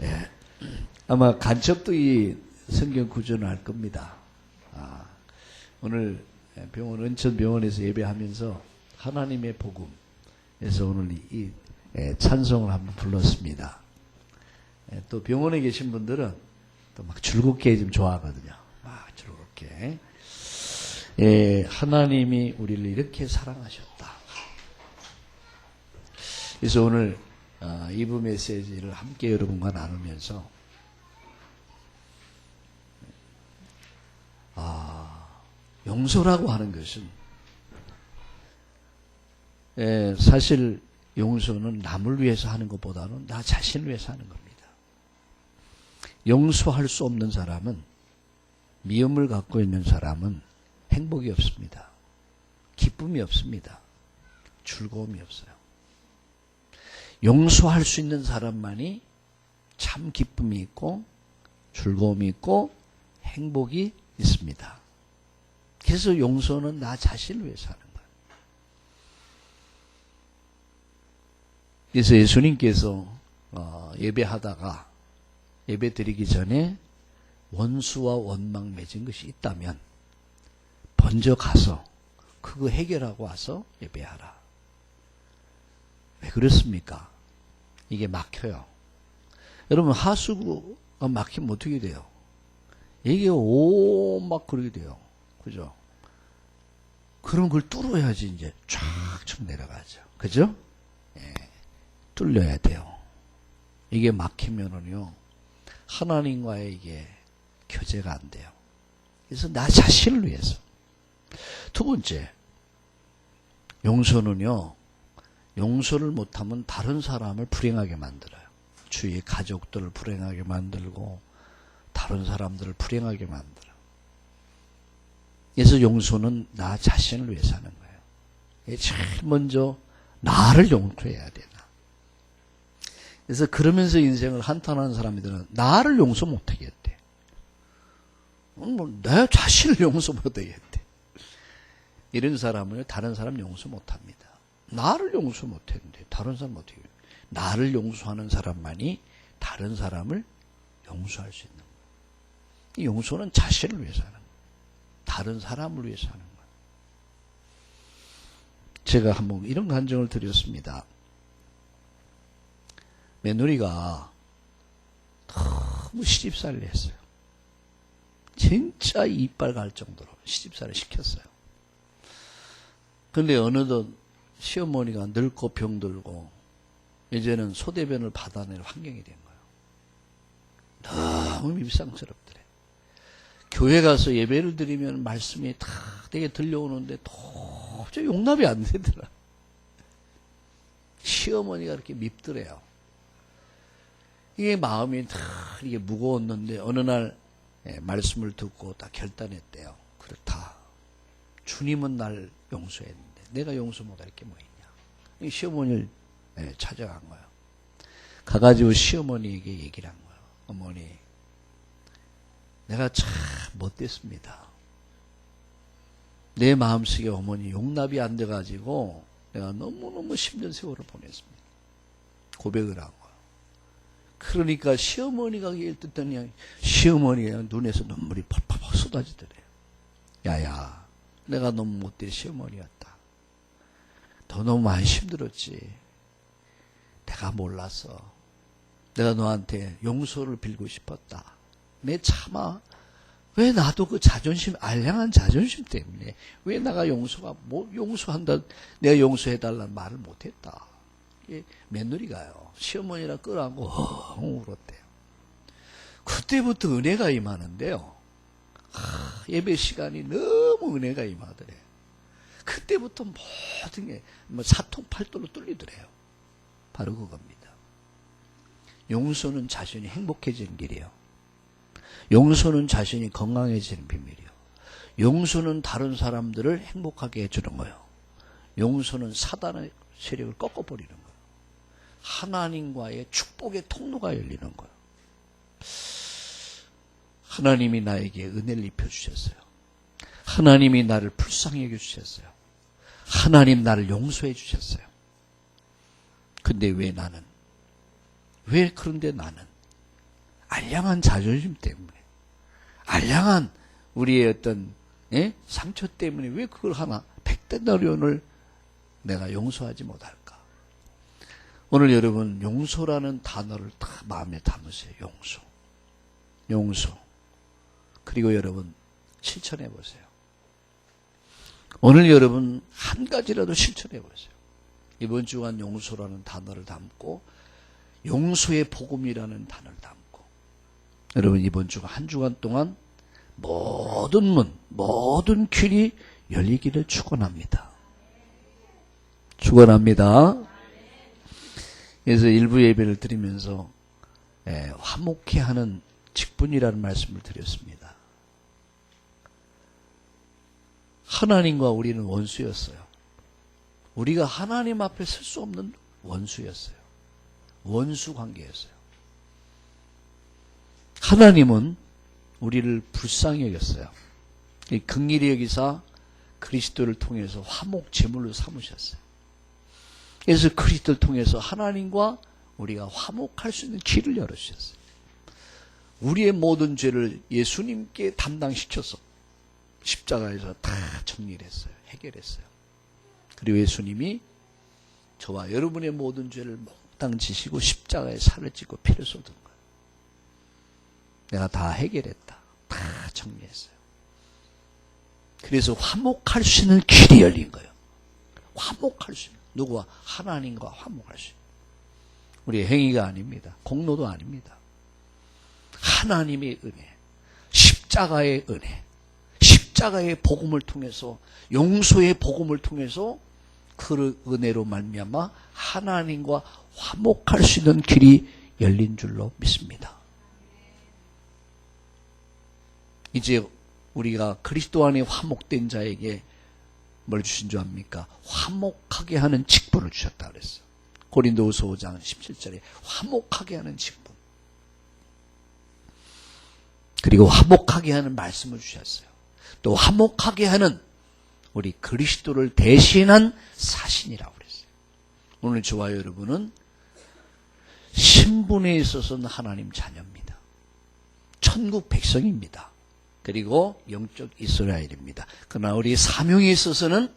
예. 아마 간첩도 이 성경 구조는 알 겁니다. 오늘 병원, 은천병원에서 예배하면서 하나님의 복음에서 오늘 이 찬송을 한번 불렀습니다. 또 병원에 계신 분들은 또 막 즐겁게 좀 좋아하거든요. 막 즐겁게. 하나님이 우리를 이렇게 사랑하셨다. 그래서 오늘 2부 메시지를 함께 여러분과 나누면서 용서라고 하는 것은 사실 용서는 남을 위해서 하는 것보다는 나 자신을 위해서 하는 겁니다. 용서할 수 없는 사람은, 미움을 갖고 있는 사람은 행복이 없습니다. 기쁨이 없습니다. 즐거움이 없어요. 용서할 수 있는 사람만이 참 기쁨이 있고 즐거움이 있고 행복이 있습니다. 그래서 용서는 나 자신을 위해서 하는 거예요. 그래서 예수님께서 예배하다가 예배 드리기 전에 원수와 원망 맺은 것이 있다면 먼저 가서 그거 해결하고 와서 예배하라. 왜 그렇습니까? 이게 막혀요. 여러분, 하수구가 막히면 어떻게 돼요? 이게 막 그러게 돼요. 그죠? 그럼 그걸 뚫어야지 이제 쫙 내려가죠. 그죠? 예, 뚫려야 돼요. 이게 막히면은요, 하나님과의 이게 교제가 안 돼요. 그래서 나 자신을 위해서. 두 번째, 용서는요, 용서를 못하면 다른 사람을 불행하게 만들어요. 주위의 가족들을 불행하게 만들고 다른 사람들을 불행하게 만들어요. 그래서 용서는 나 자신을 위해서 하는 거예요. 제일 먼저 나를 용서해야 되나. 그래서 그러면서 인생을 한탄하는 사람들은 나를 용서 못하겠대. 내 자신을 용서 못하겠대. 이런 사람은 다른 사람 용서 못합니다. 나를 용서 못했는데 다른 사람 어떻게 해요? 나를 용서하는 사람만이 다른 사람을 용서할 수 있는 거예요. 이 용서는 자신을 위해서 하는 거예요. 다른 사람을 위해서 하는 거예요. 제가 한번 이런 간증을 드렸습니다. 며느리가 너무 시집살이를 했어요. 진짜 이빨 갈 정도로 시집살이를 시켰어요. 그런데 어느덧 시어머니가 늙고 병들고 이제는 소대변을 받아낼 환경이 된 거예요. 너무 밀상스럽더래. 교회 가서 예배를 드리면 말씀이 다 되게 들려오는데 도저히 용납이 안 되더라. 시어머니가 그렇게 밉더래요. 이게 마음이 다 이게 무거웠는데 어느 날 말씀을 듣고 딱 결단했대요. 그렇다. 주님은 날 용서했는데 내가 용서 못할 게 뭐 있냐. 시어머니를 찾아간 거예요. 가가지고 시어머니에게 얘기를 한 거예요. 어머니, 내가 참 못됐습니다. 내 마음속에 어머니 용납이 안 돼가지고 내가 너무너무 힘든 세월을 보냈습니다. 고백을 한 거예요. 그러니까 시어머니가 얘기를 듣더니 시어머니의 눈에서 눈물이 펄펄 쏟아지더래요. 야야, 내가 너무 못된 시어머니였다. 너 너무 많이 힘들었지. 내가 몰라서 내가 너한테 용서를 빌고 싶었다. 내 차마 왜 나도 그 자존심, 알량한 자존심 때문에 왜 내가 용서한다, 내가 용서해달라는 말을 못했다. 며느리가요, 시어머니랑 끌어안고 울었대요. 그때부터 은혜가 임하는데요. 예배 시간이 너무 은혜가 임하더래요. 그때부터 모든 게 사통팔도로 뚫리더래요. 바로 그겁니다. 용서는 자신이 행복해지는 길이에요. 용서는 자신이 건강해지는 비밀이에요. 용서는 다른 사람들을 행복하게 해주는 거예요. 용서는 사단의 세력을 꺾어버리는 거예요. 하나님과의 축복의 통로가 열리는 거예요. 하나님이 나에게 은혜를 입혀주셨어요. 하나님이 나를 불쌍히 여겨주셨어요. 하나님 나를 용서해 주셨어요. 근데 왜 그런데 나는 알량한 자존심 때문에, 알량한 우리의 어떤 상처 때문에 왜 그걸 하나 100데나리온을 내가 용서하지 못할까? 오늘 여러분 용서라는 단어를 다 마음에 담으세요. 용서. 그리고 여러분 실천해 보세요. 오늘 여러분 한 가지라도 실천해 보세요. 이번 주간 용서라는 단어를 담고 용서의 복음이라는 단어를 담고 여러분 이번 주간 한 주간 동안 모든 문, 모든 길이 열리기를 축원합니다. 그래서 일부 예배를 드리면서 화목해 하는 직분이라는 말씀을 드렸습니다. 하나님과 우리는 원수였어요. 우리가 하나님 앞에 설 수 없는 원수였어요. 원수 관계였어요. 하나님은 우리를 불쌍히 여겼어요. 긍휼히 여기사 그리스도를 통해서 화목 제물로 삼으셨어요. 그래서 그리스도를 통해서 하나님과 우리가 화목할 수 있는 길을 열어주셨어요. 우리의 모든 죄를 예수님께 담당시켜서 십자가에서 다 정리를 했어요. 해결했어요. 그리고 예수님이 저와 여러분의 모든 죄를 몽땅 지시고 십자가에 살을 찢고 피를 쏟은 거예요. 내가 다 해결했다. 다 정리했어요. 그래서 화목할 수 있는 길이 열린 거예요. 화목할 수 있는. 누구와? 하나님과 화목할 수 있는. 우리의 행위가 아닙니다. 공로도 아닙니다. 하나님의 은혜, 십자가의 은혜, 십자가의 복음을 통해서, 용서의 복음을 통해서 그 은혜로 말미암아 하나님과 화목할 수 있는 길이 열린 줄로 믿습니다. 이제 우리가 그리스도 안에 화목된 자에게 뭘 주신 줄 압니까? 화목하게 하는 직분을 주셨다 그랬어요. 고린도후서 5장 17절에 화목하게 하는 직분. 그리고 화목하게 하는 말씀을 주셨어요. 또 화목하게 하는 우리 그리스도를 대신한 사신이라고 그랬어요. 오늘 저와 여러분은 신분에 있어서는 하나님 자녀입니다. 천국 백성입니다. 그리고 영적 이스라엘입니다. 그러나 우리 사명에 있어서는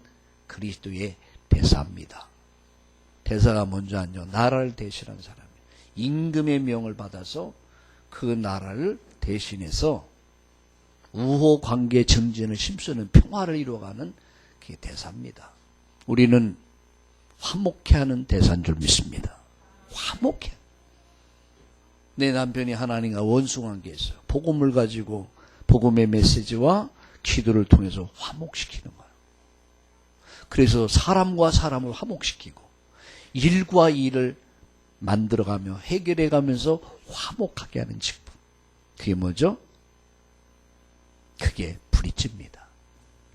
그리스도의 대사입니다. 대사가 뭔지 아뇨? 나라를 대신한 사람이에요. 임금의 명을 받아서 그 나라를 대신해서 우호 관계 정진을 힘쓰는 평화를 이루어가는 그게 대사입니다. 우리는 화목해 하는 대사인 줄 믿습니다. 화목해. 내 남편이 하나님과 원수 관계에 있어요. 복음을 가지고 복음의 메시지와 기도를 통해서 화목시키는 거예요. 그래서 사람과 사람을 화목시키고 일과 일을 만들어가며 해결해가면서 화목하게 하는 직분. 그게 뭐죠? 그게 브릿지입니다.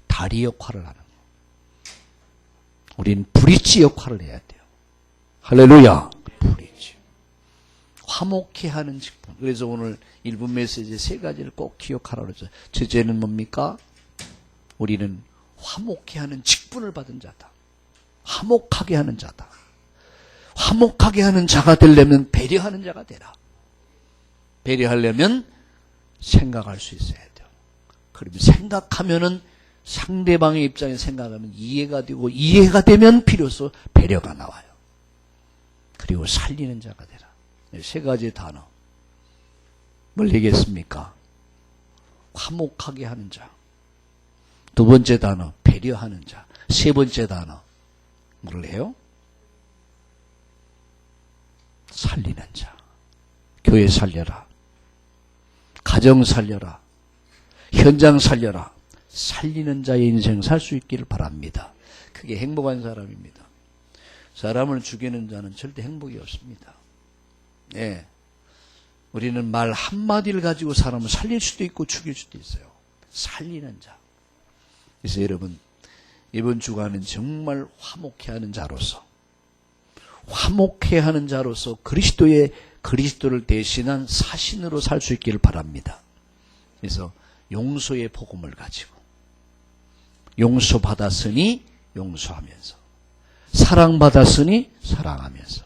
다리 역할을 하는 거예요. 우리는 브릿지 역할을 해야 돼요. 할렐루야. 브릿지. 화목해 하는 직분. 그래서 오늘 1분 메시지 3가지를 꼭 기억하라고 그랬어요. 첫째는 뭡니까? 우리는 화목해 하는 직분을 받은 자다. 화목하게 하는 자다. 화목하게 하는 자가 되려면 배려하는 자가 되라. 배려하려면 생각할 수 있어야 돼요. 그러면 생각하면은 상대방의 입장에 생각하면 이해가 되고 이해가 되면 비로소 배려가 나와요. 그리고 살리는 자가 되라. 3가지 단어. 뭘 얘기했습니까? 화목하게 하는 자. 2번째 단어, 배려하는 자. 3번째 단어, 뭘 해요? 살리는 자. 교회 살려라. 가정 살려라. 현장 살려라. 살리는 자의 인생 살 수 있기를 바랍니다. 그게 행복한 사람입니다. 사람을 죽이는 자는 절대 행복이 없습니다. 네. 우리는 말 한마디를 가지고 사람을 살릴 수도 있고 죽일 수도 있어요. 살리는 자. 그래서 여러분, 이번 주간은 정말 화목해 하는 자로서, 화목해 하는 자로서 그리스도를 대신한 사신으로 살 수 있기를 바랍니다. 그래서 용서의 복음을 가지고, 용서받았으니 용서하면서, 사랑받았으니 사랑하면서,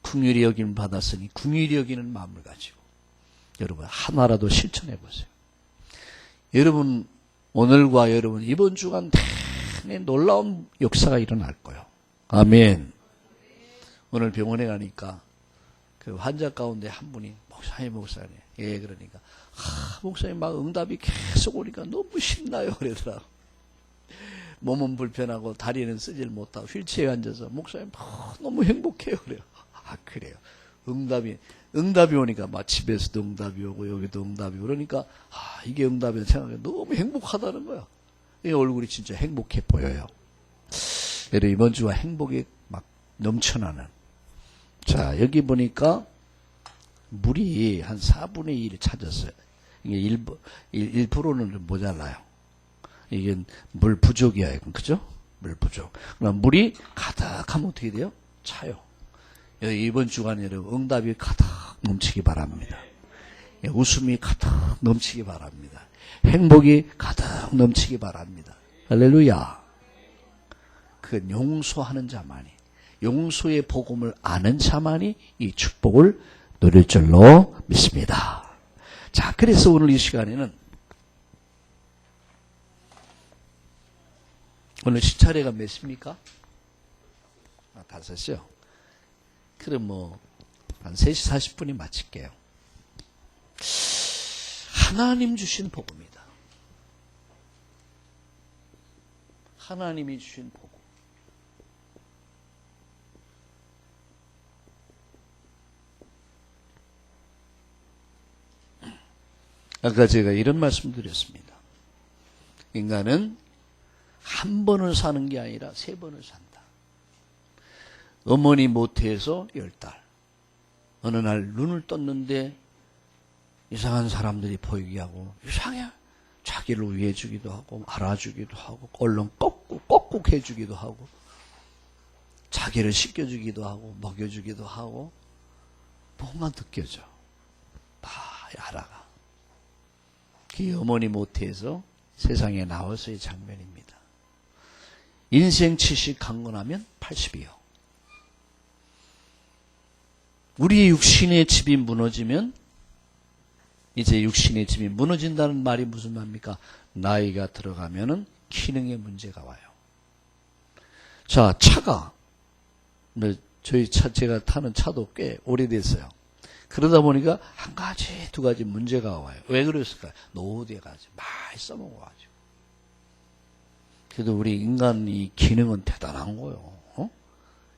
긍휼히 여김을 받았으니 긍휼히 여기는 마음을 가지고, 여러분 하나라도 실천해 보세요. 여러분 오늘과 여러분 이번 주간 내내 놀라운 역사가 일어날 거예요. 아멘. 오늘 병원에 가니까 그 환자 가운데 한 분이 목사님 예 그러니까 목사님 막 응답이 계속 오니까 너무 신나요 그러더라고. 몸은 불편하고 다리는 쓰질 못하고 휠체어에 앉아서 목사님 너무 행복해요 그래요. 그래요. 응답이 오니까 막 집에서도 응답이 오고 여기도 응답이 오니까 이게 응답이라 생각해 너무 행복하다는 거야. 이 얼굴이 진짜 행복해 보여요. 여러분 이번 주가 행복이 막 넘쳐나는. 자 여기 보니까 물이 한 4분의 1을 찾았어요. 이게 1%는 좀 모자라요. 이게 물 부족이야, 그죠? 물 부족. 그럼 물이 가득하면 어떻게 돼요? 차요. 이번 주간에 여러분 응답이 가득 넘치기 바랍니다. 웃음이 가득 넘치기 바랍니다. 행복이 가득 넘치기 바랍니다. 할렐루야. 그 용서하는 자만이, 용서의 복음을 아는 자만이 이 축복을 누릴 줄로 믿습니다. 자, 그래서 오늘 이 시간에는 오늘 시차례가 몇 시입니까? 5시요. 그럼 한 3시 40분이 마칠게요. 하나님 주신 복음이다. 하나님이 주신 복음. 아까 제가 이런 말씀 드렸습니다. 인간은 한 번을 사는 게 아니라 3번을 산다. 어머니 모태에서 10달. 어느 날 눈을 떴는데 이상한 사람들이 보이게 하고 이상해. 자기를 위해주기도 하고 알아주기도 하고 얼른 꺽국 해주기도 하고 자기를 씻겨주기도 하고 먹여주기도 하고 뭔가 느껴져. 다 알아가. 그 어머니 모태에서 세상에 나와서의 장면입니다. 인생 70 강고 나면 80이요. 우리 육신의 집이 무너지면 이제 육신의 집이 무너진다는 말이 무슨 말입니까? 나이가 들어가면은 기능에 문제가 와요. 자, 차가 저희 차 제가 타는 차도 꽤 오래됐어요. 그러다 보니까 한 가지 두 가지 문제가 와요. 왜 그랬을까요? 노후돼가지고 많이 써먹어가지고. 그래도 우리 인간 이 기능은 대단한 거예요.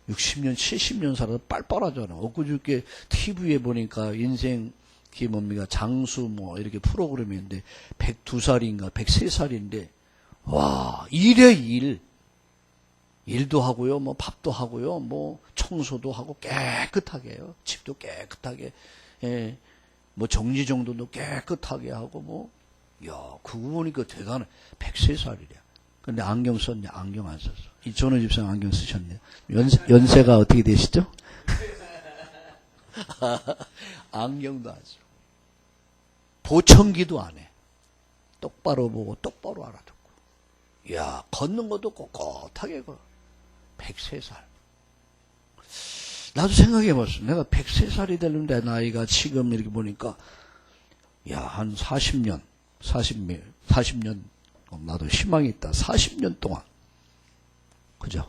60년, 70년 살아도 빨빨하잖아. 엊그저께 TV에 보니까 인생, 그게 뭡니까? 장수 이렇게 프로그램이 있는데, 102살인가, 103살인데, 와, 일에 일. 일도 하고요, 밥도 하고요, 청소도 하고 깨끗하게 해요. 집도 깨끗하게, 정리 정돈도 깨끗하게 하고, 그거 보니까 대단해. 103살이래. 근데 안경 썼냐? 안경 안 썼어. 이천호 집사님 안경 쓰셨네요. 연세가 어떻게 되시죠? 안경도 안 써. 보청기도 안 해. 똑바로 보고 똑바로 알아듣고. 이야, 걷는 것도 꼿꼿하게 걸어. 103살. 나도 생각해봤어. 내가 103살이 되는데 나이가 지금 이렇게 보니까 한 40년 나도 희망이 있다. 40년 동안. 그죠?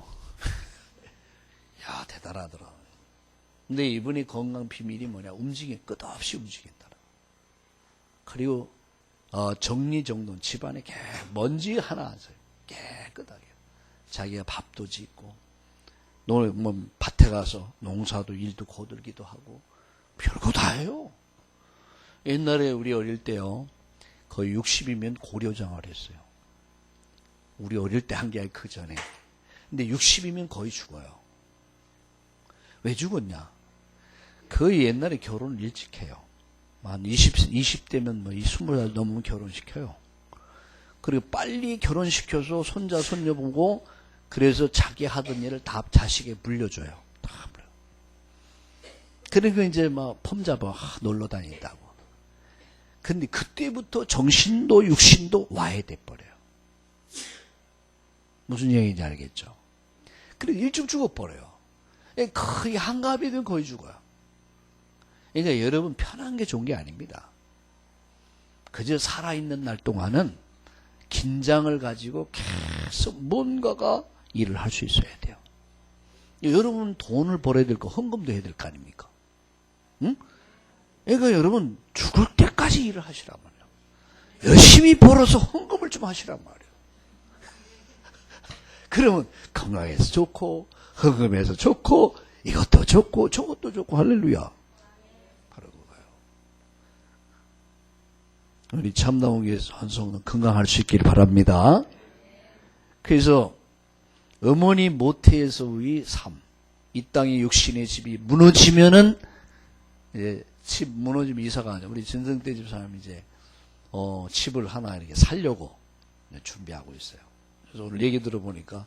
야, 대단하더라. 근데 이분이 건강 비밀이 뭐냐? 끝없이 움직인다. 그리고, 정리정돈, 집안에 먼지 하나 안 써요. 깨끗하게. 자기가 밥도 짓고, 밭에 가서 농사도 일도 거들기도 하고, 별거 다 해요. 옛날에 우리 어릴 때요, 거의 60이면 고려장을 했어요. 우리 어릴 때 한 게 아니고 그 전에. 근데 60이면 거의 죽어요. 왜 죽었냐? 거의 옛날에 결혼을 일찍 해요. 한 20대면 20살 넘으면 결혼시켜요. 그리고 빨리 결혼시켜서 손자, 손녀 보고 그래서 자기 하던 일을 다 자식에 물려줘요. 다 물려. 그러니까 이제 폼 잡아 놀러 다닌다고. 근데 그때부터 정신도 육신도 와해 돼버려요. 무슨 얘기인지 알겠죠? 그리고 일찍 죽어버려요. 거의 한갑이든 거의 죽어요. 그러니까 여러분 편한 게 좋은 게 아닙니다. 그저 살아있는 날 동안은 긴장을 가지고 계속 뭔가가 일을 할 수 있어야 돼요. 여러분 돈을 벌어야 될 거 헌금도 해야 될 거 아닙니까? 응? 그러니까 여러분 죽을 때까지 일을 하시란 말이에요. 열심히 벌어서 헌금을 좀 하시란 말이에요. 그러면 건강해서 좋고 헌금해서 좋고 이것도 좋고 저것도 좋고 할렐루야. 바로 그거예요. 우리 참나무교회 한성은 건강할 수 있기를 바랍니다. 그래서 어머니 모태에서의 삶, 이 땅의 육신의 집이 무너지면은 집 무너지면 이사가 아니죠. 우리 진성대 집사람이 이제 집을 하나 이렇게 살려고 준비하고 있어요. 그래서 오늘 얘기 들어보니까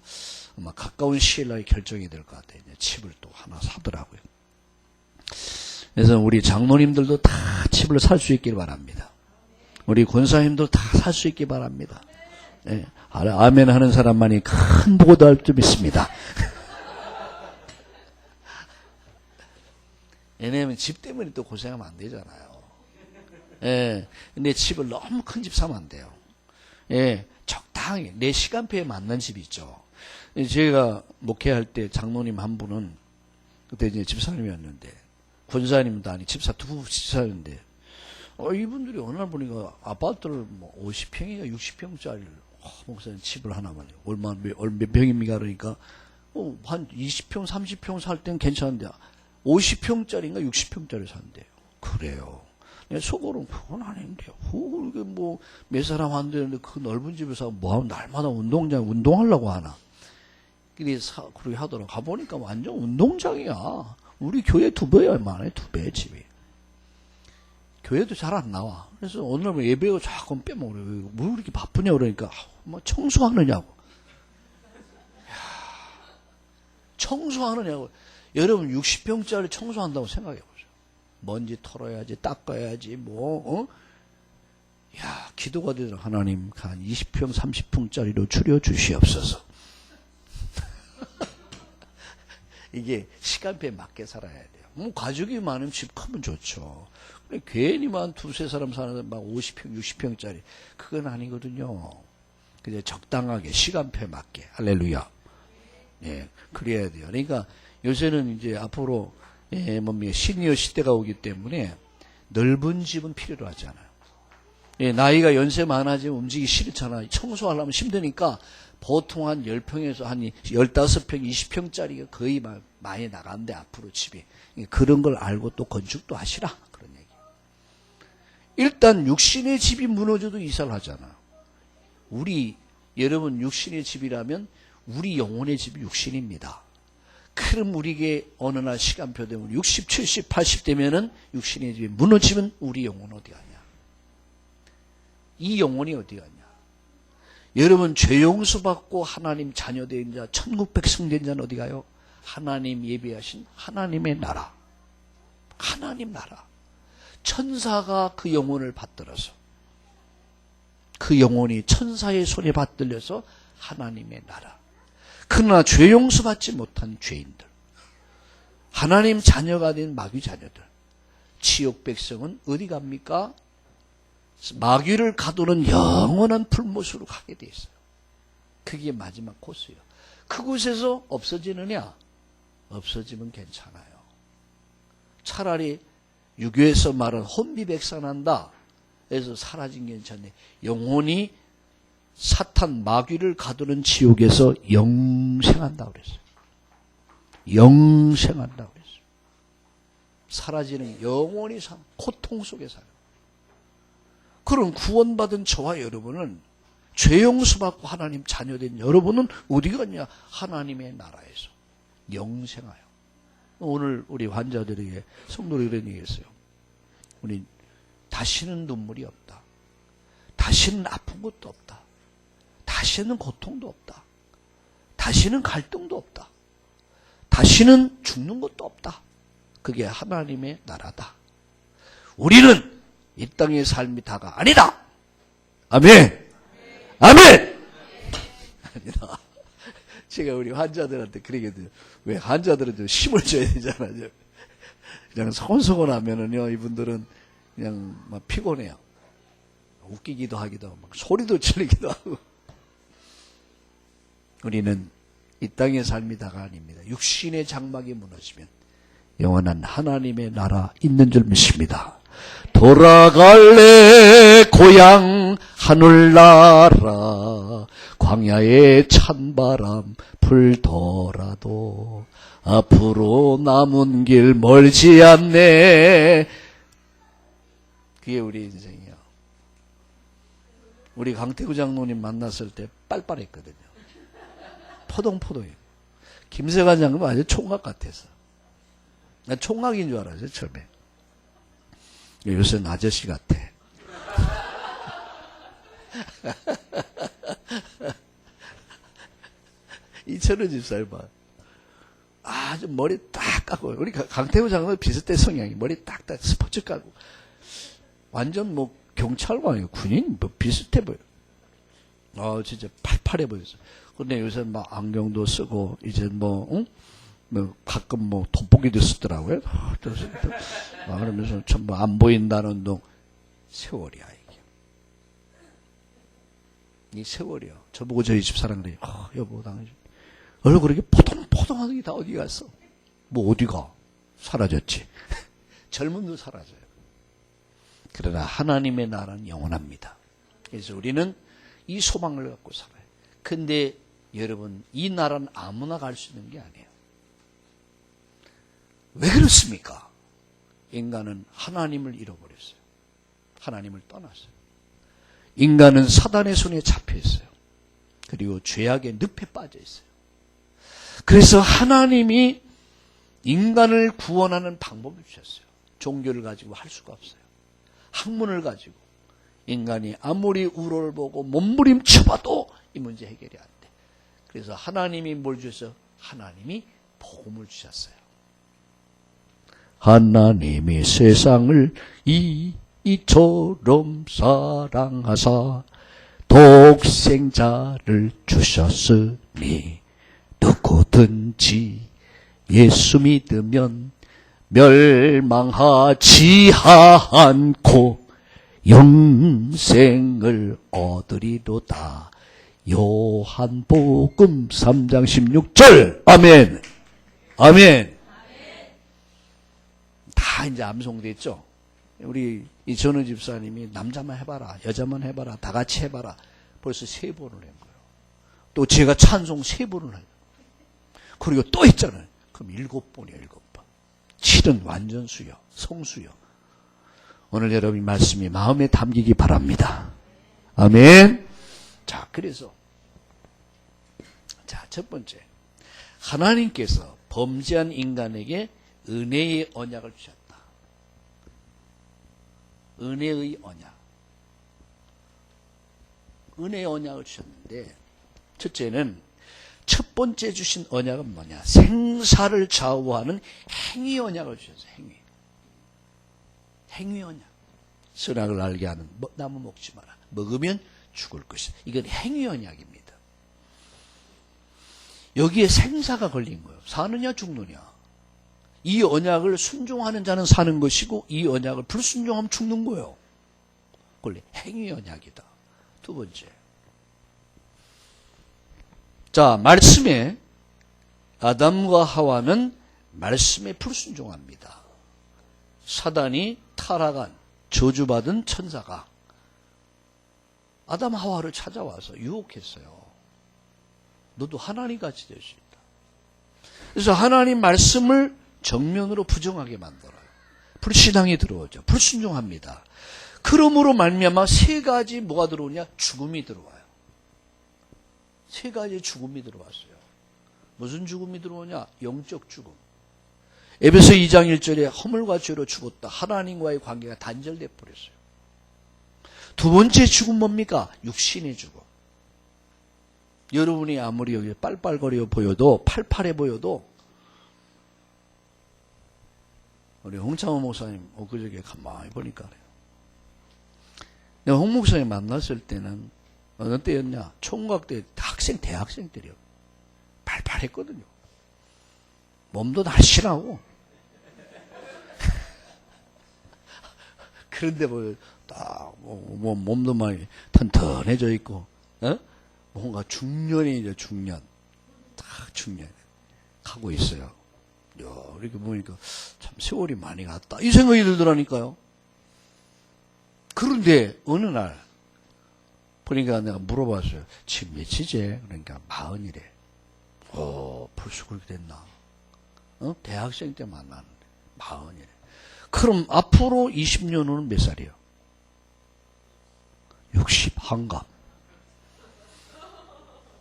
아마 가까운 시일 내에 결정이 될 것 같아요. 집을 또 하나 사더라고요. 그래서 우리 장로님들도 다 집을 살 수 있길 바랍니다. 우리 권사님도 다 살 수 있길 바랍니다. 네. 아멘 하는 사람만이 큰 복을 얻을 줄 믿습니다. 왜냐면 집 때문에 또 고생하면 안 되잖아요. 예. 근데 집을 너무 큰 집 사면 안 돼요. 예. 적당히 내 시간표에 맞는 집이 있죠. 제가 목회할 때 장로님 한 분은 그때 이제 집사님이었는데 권사님도 아니 집사 두 집사였는데 이분들이 어느 날 보니까 아파트를 뭐 50평인가 60평짜리를 목사님 집을 하나만 해요. 몇 평입니까? 그러니까 한 20평 30평 살 땐 괜찮은데 50평짜리인가 60평짜리 산대요. 그래요. 속으로는 그건 아닌데요. 이게 뭐 몇 사람 안 되는데 그 넓은 집에서 뭐 날마다 운동장 운동하려고 하나. 그렇게 하더라고. 가보니까 완전 운동장이야. 우리 교회 2배야 많아요. 2배 집이. 교회도 잘 안 나와. 그래서 오늘 예배가 조금 빼먹어요. 뭐 이렇게 바쁘냐 그러니까 뭐 청소하느냐고. 청소하느냐고. 여러분 60평짜리 청소한다고 생각해보세요. 먼지 털어야지, 닦아야지, 야, 기도가 되더라. 하나님, 한 20평, 30평짜리로 줄여주시옵소서. 이게 시간표에 맞게 살아야 돼요. 가족이 많으면 집 크면 좋죠. 괜히만 두세 사람 사는데 막 50평, 60평짜리. 그건 아니거든요. 그냥 적당하게 시간표에 맞게. 할렐루야. 예, 그래야 돼요. 그러니까 요새는 이제 앞으로 시니어 시대가 오기 때문에 넓은 집은 필요로 하잖아요. 나이가 연세 많아지면 움직이기 싫잖아. 청소하려면 힘드니까 보통 한 10평에서 한 15평, 20평짜리가 거의 많이 나간대, 앞으로 집이. 그런 걸 알고 또 건축도 하시라. 그런 얘기. 일단 육신의 집이 무너져도 이사를 하잖아. 여러분 육신의 집이라면 우리 영혼의 집이 육신입니다. 그럼 우리에게 어느 날 시간표 되면 60, 70, 80 되면은 육신의 집이 무너지면 우리 영혼은 어디 가냐? 이 영혼이 어디 가냐? 여러분 죄 용서 받고 하나님 자녀된 자, 천국 백성 된 자는 어디 가요? 하나님 예비하신 하나님의 나라. 하나님 나라. 천사가 그 영혼을 받들어서 그 영혼이 천사의 손에 받들려서 하나님의 나라. 그러나 죄 용서받지 못한 죄인들, 하나님 자녀가 된 마귀 자녀들, 지옥 백성은 어디 갑니까? 마귀를 가두는 영원한 불못으로 가게 돼 있어요. 그게 마지막 코스예요. 그곳에서 없어지느냐? 없어지면 괜찮아요. 차라리 유교에서 말한 혼비백산한다 해서 사라진 게 괜찮네. 영혼이 사탄 마귀를 가두는 지옥에서 영생한다고 그랬어요. 영생한다고 그랬어요. 사라지는 영원히 고통 속에 살아요. 그럼 구원받은 저와 여러분은 죄 용서받고 하나님 자녀된 여러분은 어디 갔냐? 하나님의 나라에서 영생하여. 오늘 우리 환자들에게 성도들이 그런 얘기했어요. 우리 다시는 눈물이 없다. 다시는 아픈 것도 없다. 다시는 고통도 없다. 다시는 갈등도 없다. 다시는 죽는 것도 없다. 그게 하나님의 나라다. 우리는 이 땅의 삶이 다가 아니다. 아멘. 아멘. 아니다. 제가 우리 환자들한테 그러거든요. 왜 환자들은 좀 힘을 줘야 되잖아요. 그냥 소곤소곤하면은요, 이분들은 그냥 막 피곤해요. 웃기기도 하기도 하고 막 소리도 지르기도 하고. 우리는 이 땅의 삶이 다가 아닙니다. 육신의 장막이 무너지면 영원한 하나님의 나라 있는 줄 믿습니다. 돌아갈래 고향 하늘나라 광야에 찬바람 불더라도 앞으로 남은 길 멀지 않네. 그게 우리 인생이야. 우리 강태구 장로님 만났을 때 빨빨했거든요. 포동포동해요. 김세관 장로는 아주 총각 같아서. 난 총각인 줄 알았어요, 처음에. 요새는 아저씨 같아. 이철우 집사님 봐. 아주 머리 딱 깎고, 우리 강태우 장로도 비슷해 성향이. 머리 딱딱 스포츠 깔고. 완전 뭐 경찰관이에요. 군인 뭐 비슷해 보여. 진짜 팔팔해 보였어. 근데 요새 막 안경도 쓰고, 이제 뭐, 응? 뭐 가끔 뭐 돋보기도 쓰더라고요. 그러면서 전부 안 보인다는 둥. 세월이야 이게. 이 세월이야. 저보고 저희 집 사람들이 여보 당신 얼굴이 이렇게 포동포동하게 다 어디 갔어? 뭐 어디가? 사라졌지. 젊음도 사라져요. 그러나 하나님의 나라는 영원합니다. 그래서 우리는 이 소망을 갖고 살아요. 근데 여러분 이 나라는 아무나 갈 수 있는 게 아니에요. 왜 그렇습니까? 인간은 하나님을 잃어버렸어요. 하나님을 떠났어요. 인간은 사단의 손에 잡혀 있어요. 그리고 죄악의 늪에 빠져 있어요. 그래서 하나님이 인간을 구원하는 방법을 주셨어요. 종교를 가지고 할 수가 없어요. 학문을 가지고 인간이 아무리 우로를 보고 몸부림쳐봐도 이 문제 해결이 안 돼. 그래서 하나님이 뭘 주셨어요? 하나님이 복음을 주셨어요. 하나님이 세상을 이처럼 사랑하사 독생자를 주셨으니 누구든지 예수 믿으면 멸망하지 않고 영생을 얻으리로다. 요한복음 3장 16절. 아멘. 아멘. 다 이제 암송됐죠. 우리 이전우 집사님이 남자만 해봐라, 여자만 해봐라, 다 같이 해봐라. 벌써 3번을 한 거예요. 또 제가 찬송 3번을 해요. 그리고 또 했잖아요. 그럼 7번이에요, 7번. 7은 완전수요, 성수요. 오늘 여러분 이 말씀이 마음에 담기기 바랍니다. 아멘. 자, 그래서 첫 번째, 하나님께서 범죄한 인간에게 은혜의 언약을 주셨다. 은혜의 언약. 은혜의 언약을 주셨는데, 첫째는 첫 번째 주신 언약은 뭐냐? 생사를 좌우하는 행위 언약을 주셨어요. 행위. 행위 언약. 선악을 알게 하는 나무 먹지 마라. 먹으면 죽을 것이다. 이건 행위 언약입니다. 여기에 생사가 걸린 거예요. 사느냐 죽느냐. 이 언약을 순종하는 자는 사는 것이고 이 언약을 불순종하면 죽는 거예요. 원래 행위 언약이다. 두 번째. 자, 말씀에 아담과 하와는 말씀에 불순종합니다. 사단이 타락한 저주받은 천사가 아담 하와를 찾아와서 유혹했어요. 너도 하나님같이 될 수 있다. 그래서 하나님 말씀을 정면으로 부정하게 만들어요. 불신앙이 들어오죠. 불순종합니다. 그러므로 말미암아 3가지 뭐가 들어오냐? 죽음이 들어와요. 3가지 죽음이 들어왔어요. 무슨 죽음이 들어오냐? 영적 죽음. 에베소 2장 1절에 허물과 죄로 죽었다. 하나님과의 관계가 단절돼 버렸어요. 두 번째 죽음 뭡니까? 육신의 죽음. 여러분이 아무리 여기 빨빨거려 보여도, 팔팔해 보여도, 우리 홍창호 목사님 엊그저께 가만히 보니까 그래요. 내가 홍 목사님 만났을 때는 어느 때였냐? 총각 때 학생, 대학생 때요. 팔팔했거든요. 몸도 날씬하고. 그런데 몸도 많이 튼튼해져 있고, 뭔가 중년이죠, 중년. 딱 중년. 가고 있어요. 이렇게 보니까 참 세월이 많이 갔다. 이 생각이 들더라니까요. 그런데 어느 날, 그러니까 내가 물어봤어요. 지금 몇이지? 그러니까 40이래. 벌써 그렇게 됐나? 대학생 때 만났는데 40이래. 그럼 앞으로 20년 후는 몇 살이에요? 60 한갑.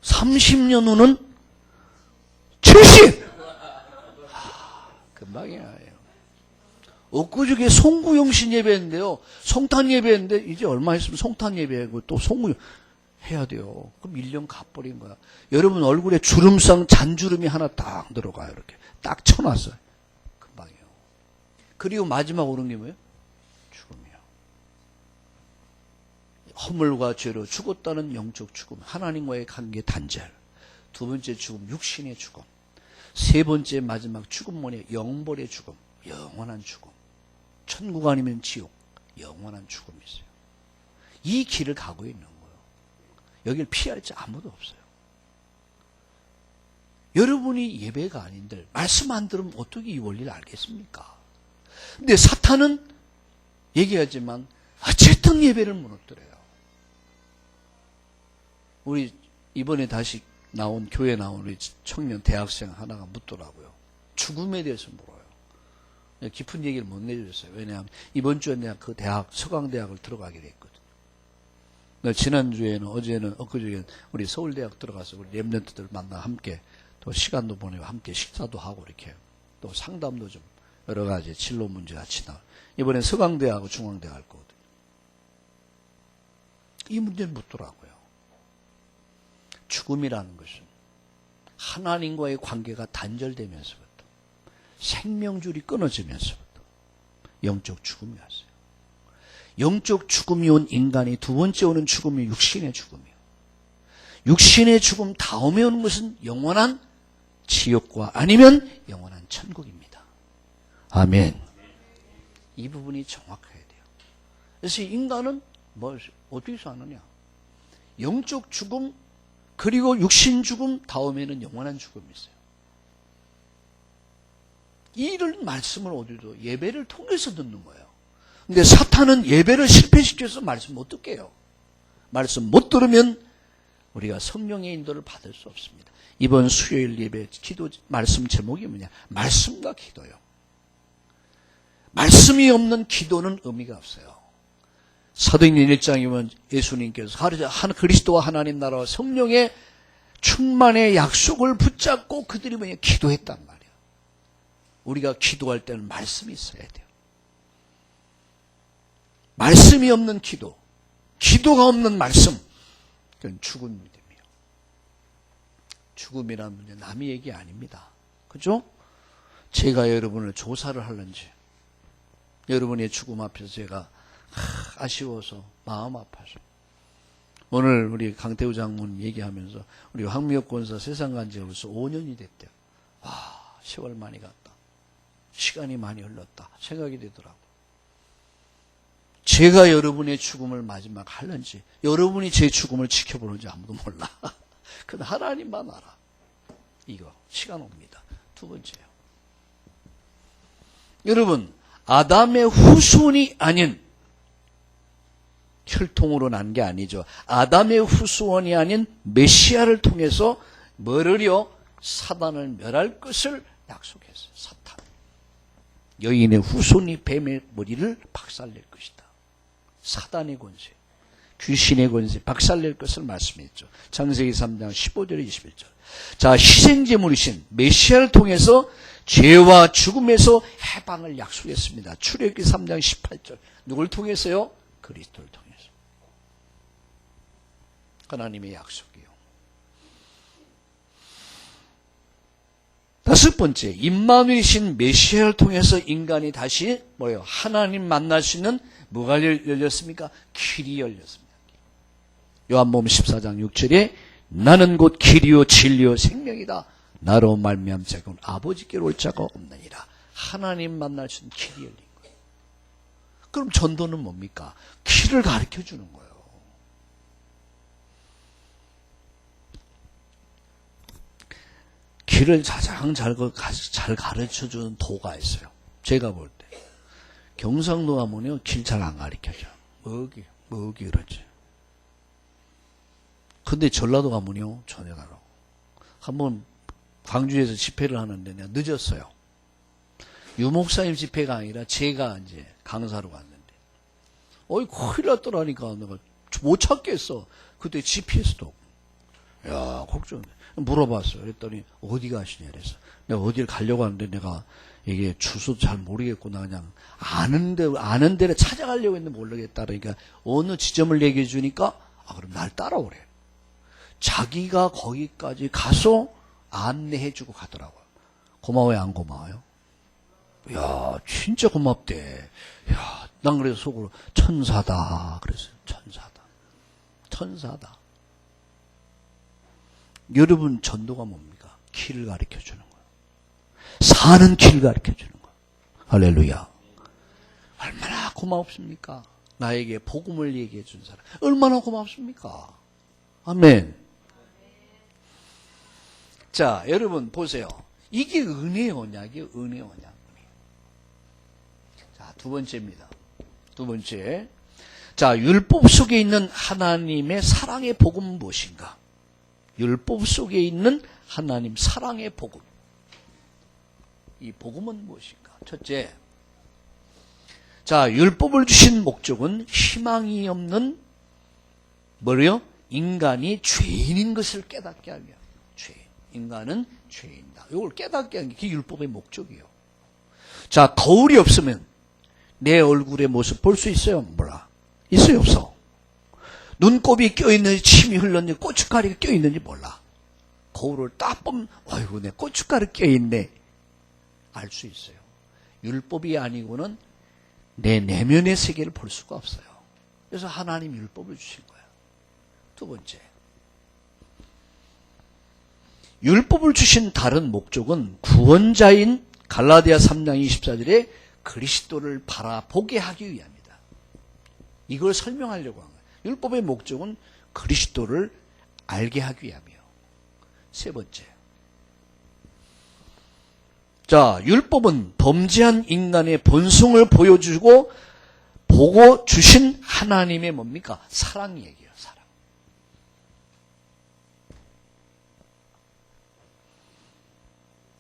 30년 후는 70! 금방이야. 엊그저께 송구영신 예배했는데요. 성탄 예배했는데 이제 얼마 있으면 성탄 예배하고 또 송구영 해야 돼요. 그럼 1년 가버린 거야. 여러분 얼굴에 주름상 잔주름이 하나 딱 들어가요. 이렇게 딱 쳐놨어요. 금방이요. 그리고 마지막 오는 게 뭐예요? 죽음이요. 허물과 죄로 죽었다는 영적 죽음, 하나님과의 관계 단절. 두 번째 죽음, 육신의 죽음. 세 번째 마지막 죽음 뭐냐? 영벌의 죽음, 영원한 죽음. 천국 아니면 지옥, 영원한 죽음이 있어요. 이 길을 가고 있는 거예요. 여길 피할 자 아무도 없어요. 여러분이 예배가 아닌들 말씀 안 들으면 어떻게 이 원리를 알겠습니까? 근데 사탄은 얘기하지만 어쨌든 예배를 무너뜨려요. 우리 이번에 다시 교회 나온 우리 청년 대학생 하나가 묻더라고요. 죽음에 대해서 물어요. 깊은 얘기를 못 내줬어요. 왜냐하면 이번 주에 내가 그 서강대학을 들어가기로 했거든. 지난주에는, 엊그저께는 우리 서울대학 들어가서 우리 랩런트들 만나 함께 또 시간도 보내고 함께 식사도 하고 이렇게 또 상담도 좀 여러 가지 진로 문제 같이 나. 이번엔 서강대하고 중앙대학 할 거거든. 이 문제를 묻더라고요. 죽음이라는 것은 하나님과의 관계가 단절되면서부터 생명줄이 끊어지면서부터 영적 죽음이 왔어요. 영적 죽음이 온 인간이 두 번째 오는 죽음이 육신의 죽음이에요. 육신의 죽음 다음에 오는 것은 영원한 지옥과 아니면 영원한 천국입니다. 아멘. 이 부분이 정확해야 돼요. 그래서 인간은 어떻게 사느냐? 영적 죽음 그리고 육신 죽음 다음에는 영원한 죽음이 있어요. 이런 말씀을 어디도 예배를 통해서 듣는 거예요. 근데 사탄은 예배를 실패시켜서 말씀 못 듣게 해요. 말씀 못 들으면 우리가 성령의 인도를 받을 수 없습니다. 이번 수요일 예배 기도 말씀 제목이 뭐냐? 말씀과 기도요. 말씀이 없는 기도는 의미가 없어요. 사도행전 1장에 보면 예수님께서 그리스도와 하나님 나라와 성령의 충만의 약속을 붙잡고 그들이 뭐냐? 기도했단 말이에요. 우리가 기도할 때는 말씀이 있어야 돼요. 말씀이 없는 기도, 기도가 없는 말씀, 그건 죽은 믿음이에요. 죽음이라는 문제 남의 얘기 아닙니다. 그죠? 제가 여러분을 조사를 하는지, 여러분의 죽음 앞에서 제가 아쉬워서 마음 아파서 오늘 우리 강태우 장군 얘기하면서 우리 황미혁 권사 세상 간 지가 벌써 5년이 됐대요. 세월 많이 갔다. 시간이 많이 흘렀다 생각이 되더라고요. 제가 여러분의 죽음을 마지막 할는지 여러분이 제 죽음을 지켜보는지 아무도 몰라. 그건 하나님만 알아. 이거 시간 옵니다. 두 번째요. 여러분 아담의 후손이 아닌 혈통으로 난 게 아니죠. 아담의 후손이 아닌 메시아를 통해서 뭐를요? 사단을 멸할 것을 약속했어요. 사탄. 여인의 후손이 뱀의 머리를 박살낼 것이다. 사단의 권세, 귀신의 권세 박살낼 것을 말씀했죠. 창세기 3장 15절에 21절. 자, 희생제물이신 메시아를 통해서 죄와 죽음에서 해방을 약속했습니다. 출애굽기 3장 18절. 누굴 통해서요? 그리스도를 통해서. 하나님의 약속이요. 다섯 번째, 임마누엘이신 메시아를 통해서 인간이 다시 뭐예요? 하나님 만날 수 있는 뭐가 열렸습니까? 길이 열렸습니다. 요한복음 14장 6절에 나는 곧 길이요 진리요 생명이다. 나로 말미암 자가 아버지께로 올 자가 없느니라. 하나님 만날 수 있는 길이 열린 거예요. 그럼 전도는 뭡니까? 길을 가르쳐 주는 거예요. 길을 가장 잘 가르쳐 주는 도가 있어요. 제가 볼 때. 경상도 가면요, 길 잘 안 가르쳐줘. 뭐기 그러지. 근데 전라도 가면요, 전혀 다르고. 한번 광주에서 집회를 하는데 내가 늦었어요. 유목사님 집회가 아니라 제가 이제 강사로 갔는데, 큰일 났더라니까. 내가 못 찾겠어. 그때 GPS도 없고. 야, 걱정. 물어봤어요. 그랬더니 어디 가시냐 그래서 내가 어디를 가려고 하는데 내가 이게 주소도 잘 모르겠구나. 그냥 아는 데를 찾아가려고 했는데 모르겠다. 그러니까 어느 지점을 얘기해 주니까 그럼 날 따라오래. 자기가 거기까지 가서 안내해 주고 가더라고요. 고마워요, 안 고마워요? 야, 진짜 고맙대. 야, 난 그래서 속으로 천사다 그랬어요. 천사다. 여러분, 전도가 뭡니까? 길을 가르쳐 주는 거예요. 사는 길 가르쳐 주는 거예요. 할렐루야. 얼마나 고맙습니까? 나에게 복음을 얘기해 준 사람. 얼마나 고맙습니까? 아멘. 자, 여러분 보세요. 이게 은혜의 언약이에요. 은혜의 언약. 자, 두 번째입니다. 두 번째. 자, 율법 속에 있는 하나님의 사랑의 복음은 무엇인가? 율법 속에 있는 하나님 사랑의 복음. 이 복음은 무엇인가? 첫째, 자, 율법을 주신 목적은 희망이 없는 뭐래요? 인간이 죄인인 것을 깨닫게 하기 위함. 인간은 죄인이다. 이걸 깨닫게 하는 게 율법의 목적이에요. 자, 거울이 없으면 내 얼굴의 모습 볼 수 있어요? 몰라. 있어요? 없어? 눈곱이 껴있는지 침이 흘렀는지 고춧가루가 껴있는지 몰라. 거울을 딱 보면 아이고 내 고춧가루 껴있네. 알 수 있어요. 율법이 아니고는 내 내면의 세계를 볼 수가 없어요. 그래서 하나님 율법을 주신 거예요. 두 번째, 율법을 주신 다른 목적은 구원자인 갈라디아 3장 24절에 그리스도를 바라보게 하기 위함이다. 이걸 설명하려고 한 거예요. 율법의 목적은 그리스도를 알게 하기 위함이에요. 세 번째, 자, 율법은 범죄한 인간의 본성을 보여주고 보고 주신 하나님의 뭡니까? 사랑 얘기예요. 사랑.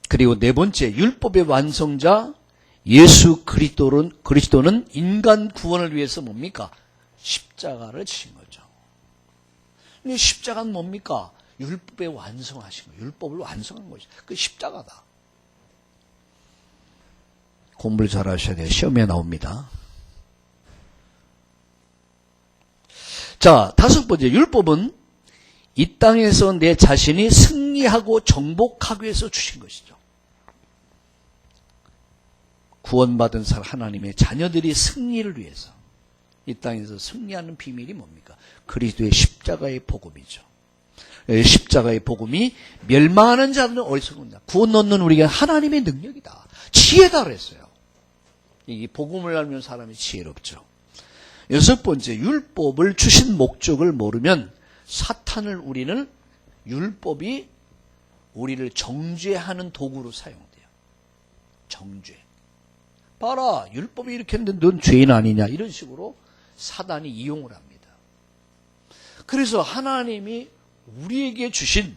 그리고 네 번째, 율법의 완성자 예수 그리스도는 인간 구원을 위해서 뭡니까? 십자가를 지신 거죠. 근데 십자가는 뭡니까? 율법의 완성하신 거예요. 율법을 완성한 것이죠. 그 십자가다. 공부를 잘 하셔야 돼요. 시험에 나옵니다. 자, 다섯 번째, 율법은 이 땅에서 내 자신이 승리하고 정복하기 위해서 주신 것이죠. 구원받은 하나님의 자녀들이 승리를 위해서 이 땅에서 승리하는 비밀이 뭡니까? 그리스도의 십자가의 복음이죠. 십자가의 복음이 멸망하는 자들은 어리석은다. 구원 얻는 우리가 하나님의 능력이다. 지혜다 그랬어요. 이 복음을 알면 사람이 지혜롭죠. 여섯 번째, 율법을 주신 목적을 모르면 사탄을 우리는 율법이 우리를 정죄하는 도구로 사용돼요. 정죄. 봐라, 율법이 이렇게 했는데 넌 죄인 아니냐, 이런 식으로 사단이 이용을 합니다. 그래서 하나님이 우리에게 주신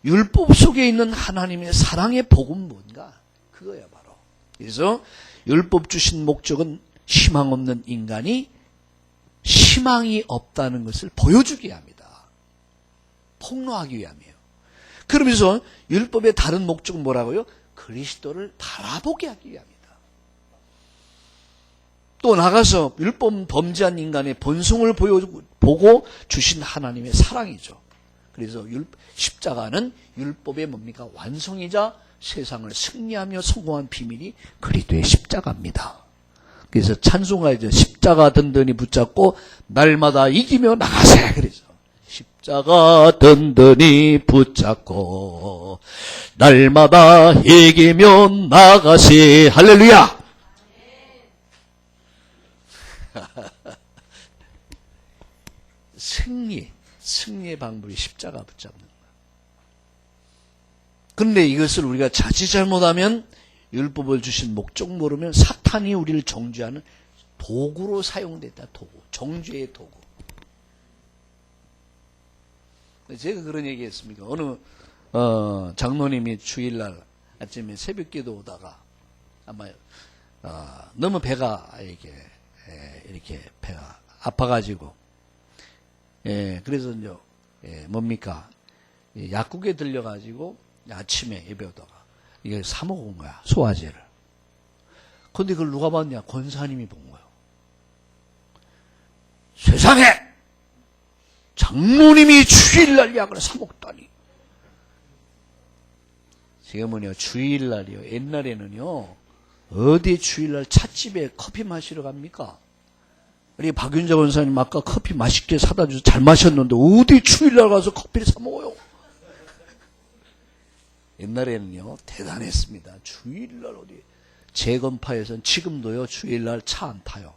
율법 속에 있는 하나님의 사랑의 복음 뭔가? 그거야 바로. 그래서 율법 주신 목적은 희망 없는 인간이 희망이 없다는 것을 보여주기 위함이다. 폭로하기 위함이에요. 그러면서 율법의 다른 목적은 뭐라고요? 그리스도를 바라보게 하기 위함이다. 또 나가서 율법 범죄한 인간의 본성을 보고 주신 하나님의 사랑이죠. 그래서 십자가는 율법의 뭡니까? 완성이자 세상을 승리하며 성공한 비밀이 그리스도의 십자가입니다. 그래서 찬송가에서 십자가 든든히 붙잡고 날마다 이기며 나가세. 그래서 십자가 든든히 붙잡고 날마다 이기며 나가세. 할렐루야. 승리의 방법이 십자가 붙잡는 거예요. 그런데 이것을 우리가 자칫 잘못하면 율법을 주신 목적 모르면 사탄이 우리를 정죄하는 도구로 사용됐다. 도구. 정죄의 도구. 제가 그런 얘기 했습니까? 어느 장로님이 주일날 아침에 새벽기도 오다가 아마 너무 배가 이렇게 배가 아파가지고 그래서 이제 뭡니까? 약국에 들려가지고 아침에 예배 오다가 이게 사 먹은 거야, 소화제를. 근데 그걸 누가 봤냐? 권사님이 본 거예요. 세상에 장로님이 주일날 약을 사 먹다니. 지금은요, 주일날이요. 옛날에는요, 어디 주일날 찻집에 커피 마시러 갑니까? 우리 박윤자 권사님 아까 커피 맛있게 사다 주셔서 잘 마셨는데 어디 주일날 가서 커피를 사 먹어요? 옛날에는요, 대단했습니다. 주일날 어디, 재건파에서는 지금도요, 주일날 차 안 타요.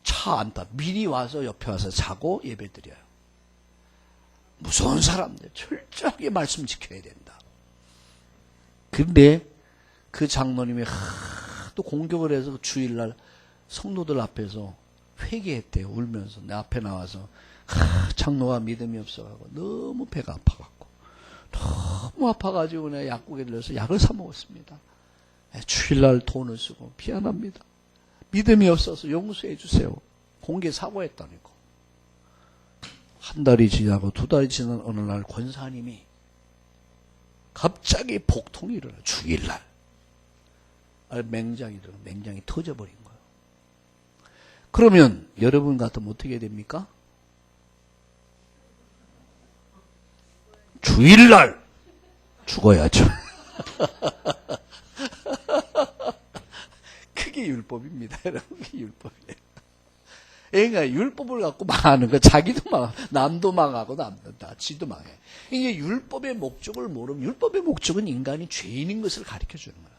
차 안 타. 미리 와서 옆에 와서 자고 예배 드려요. 무서운 사람들, 철저하게 말씀 지켜야 된다. 근데 그 장로님이 하도 공격을 해서 주일날 성도들 앞에서 회개했대요. 울면서 내 앞에 나와서 장로가 믿음이 없어가지고 너무 배가 아파갖고 너무 아파가지고 내가 약국에 들려서 약을 사 먹었습니다. 주일날 돈을 쓰고 미안합니다. 믿음이 없어서 용서해 주세요. 공개 사과했다니까. 한 달이 지나고 두 달이 지난 어느 날 권사님이 갑자기 폭통이 일어나. 주일날 맹장이 들어 맹장이 터져버린 거예요. 그러면 여러분 같으면 어떻게 됩니까? 주일날 죽어야죠. 그게 율법입니다. 여러분, 그게 율법이에요. 그러니까 율법을 갖고 망하는 거, 자기도 망하고, 남도 망하고, 남도 다, 지도 망해. 이게 율법의 목적을 모르면, 율법의 목적은 인간이 죄인인 것을 가르쳐 주는 거야.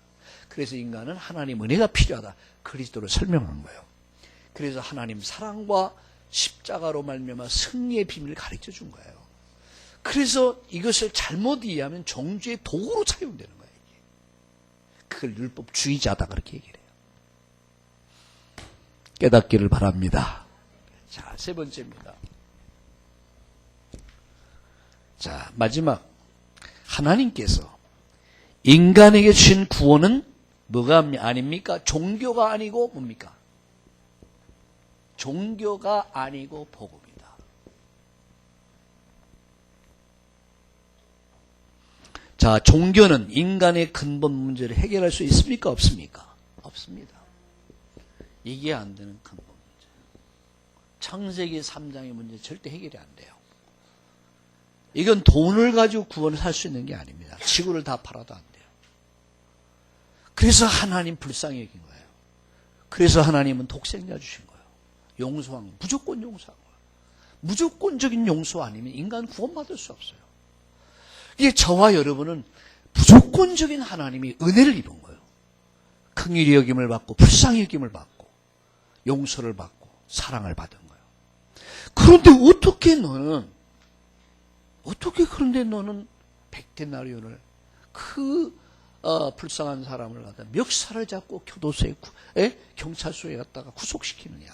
그래서 인간은 하나님 은혜가 필요하다. 그리스도로 설명한 거예요. 그래서 하나님 사랑과 십자가로 말미암아 승리의 비밀을 가르쳐 준 거예요. 그래서 이것을 잘못 이해하면 정죄의 도구로 사용되는 거예요. 이게. 그걸 율법주의자다 그렇게 얘기를 해요. 깨닫기를 바랍니다. 자, 세 번째입니다. 자, 마지막. 하나님께서 인간에게 주신 구원은 뭐가 아닙니까? 종교가 아니고 뭡니까? 종교가 아니고 복음이다. 자, 종교는 인간의 근본 문제를 해결할 수 있습니까? 없습니까? 없습니다. 이게 안 되는 근본 문제. 창세기 3장의 문제 절대 해결이 안 돼요. 이건 돈을 가지고 구원을 살 수 있는 게 아닙니다. 지구를 다 팔아도 안 돼요. 그래서 하나님 불쌍히 여긴 거예요. 그래서 하나님은 독생자 주신 거예요. 용서한 거. 무조건 용서한 거예요. 무조건적인 용서 아니면 인간 구원받을 수 없어요. 이게 저와 여러분은 무조건적인 하나님이 은혜를 입은 거예요. 긍휼히 여김을 받고 불쌍히 여김을 받고 용서를 받고 사랑을 받은 거예요. 그런데 그런데 너는 백데나리온을 불쌍한 사람을 갖다 멱살을 잡고 교도소에 경찰서에 갔다가 구속시키느냐.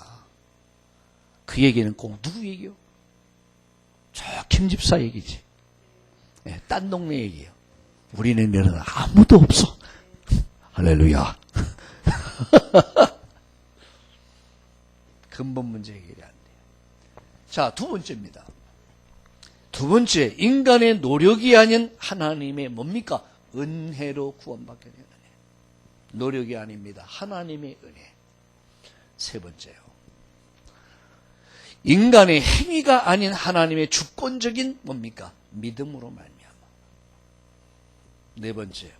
그 얘기는 꼭 누구 얘기요? 저 김집사 얘기지. 딴 동네 얘기예요. 우리는 면허는 아무도 없어. 할렐루야. 근본 문제 해결이 안 돼요. 자, 두 번째입니다. 두 번째, 인간의 노력이 아닌 하나님의 뭡니까? 은혜로 구원받게 되는 은혜. 노력이 아닙니다. 하나님의 은혜. 세 번째요. 인간의 행위가 아닌 하나님의 주권적인 뭡니까? 믿음으로 말미암아. 네 번째,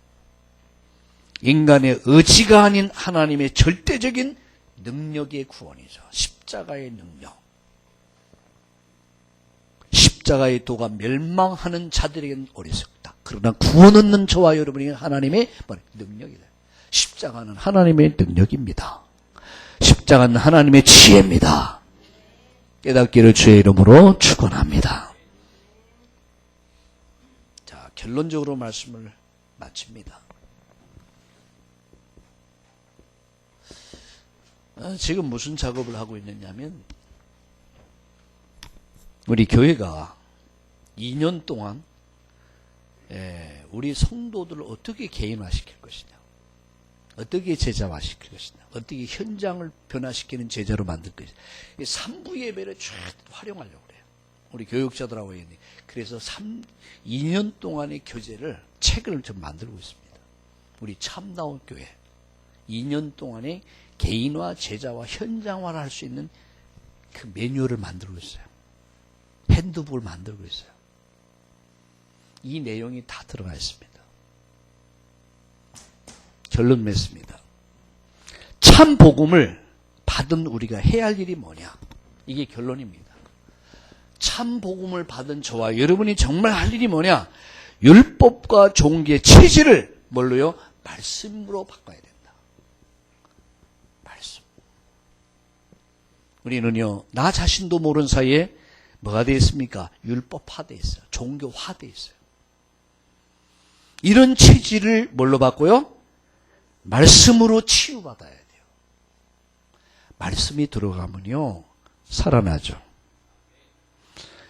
인간의 의지가 아닌 하나님의 절대적인 능력의 구원이죠. 십자가의 능력. 십자가의 도가 멸망하는 자들에게는 어리석다. 그러나 구원 얻는 저와 여러분이 하나님의 능력이다. 십자가는 하나님의 능력입니다. 십자가는 하나님의 지혜입니다. 깨닫기를 주의 이름으로 축원합니다. 자, 결론적으로 말씀을 마칩니다. 지금 무슨 작업을 하고 있느냐면 우리 교회가 2년 동안 우리 성도들을 어떻게 개인화시킬 것이냐, 어떻게 제자화시킬 것이냐, 어떻게 현장을 변화시키는 제자로 만들 것이냐, 3부 예배를 쫙 활용하려고 그래요. 우리 교육자들하고 있는. 그래서 2년 동안의 교재를, 책을 좀 만들고 있습니다. 우리 참나온 교회 2년 동안의 개인화, 제자화, 현장화를 할 수 있는 그 매뉴얼을 만들고 있어요. 핸드북을 만들고 있어요. 이 내용이 다 들어가 있습니다. 결론 맺습니다. 참 복음을 받은 우리가 해야 할 일이 뭐냐? 이게 결론입니다. 참 복음을 받은 저와 여러분이 정말 할 일이 뭐냐? 율법과 종교의 체질을 뭘로요? 말씀으로 바꿔야 된다. 말씀. 우리는요, 나 자신도 모르는 사이에 뭐가 되어 있습니까? 율법화 되어 있어요. 종교화 되어 있어요. 이런 체질을 뭘로 바꿔요? 말씀으로 치유받아야 돼요. 말씀이 들어가면요, 살아나죠.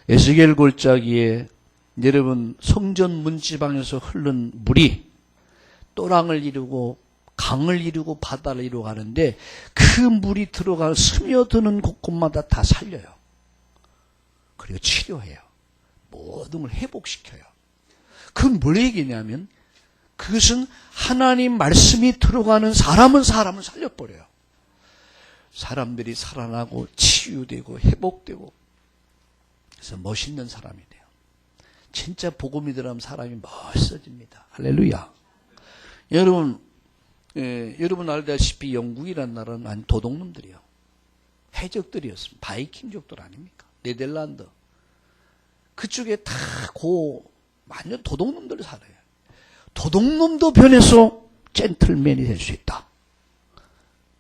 에스겔 골짜기에 여러분 성전 문지방에서 흐른 물이 또랑을 이루고 강을 이루고 바다를 이루고 가는데 그 물이 들어가 스며드는 곳곳마다 다 살려요. 그리고 치료해요. 모든 걸 회복시켜요. 그건 뭘 얘기냐면 그것은 하나님 말씀이 들어가는 사람은 사람을 살려버려요. 사람들이 살아나고 치유되고 회복되고 그래서 멋있는 사람이 돼요. 진짜 복음이 들어가면 사람이 멋있어집니다. 할렐루야. 여러분, 여러분 알다시피 영국이라는 나라는 도둑놈들이요. 해적들이었습니다. 바이킹족들 아닙니까? 네덜란드. 그쪽에 다 완전 도둑놈들이 살아요. 도둑놈도 변해서 젠틀맨이 될 수 있다.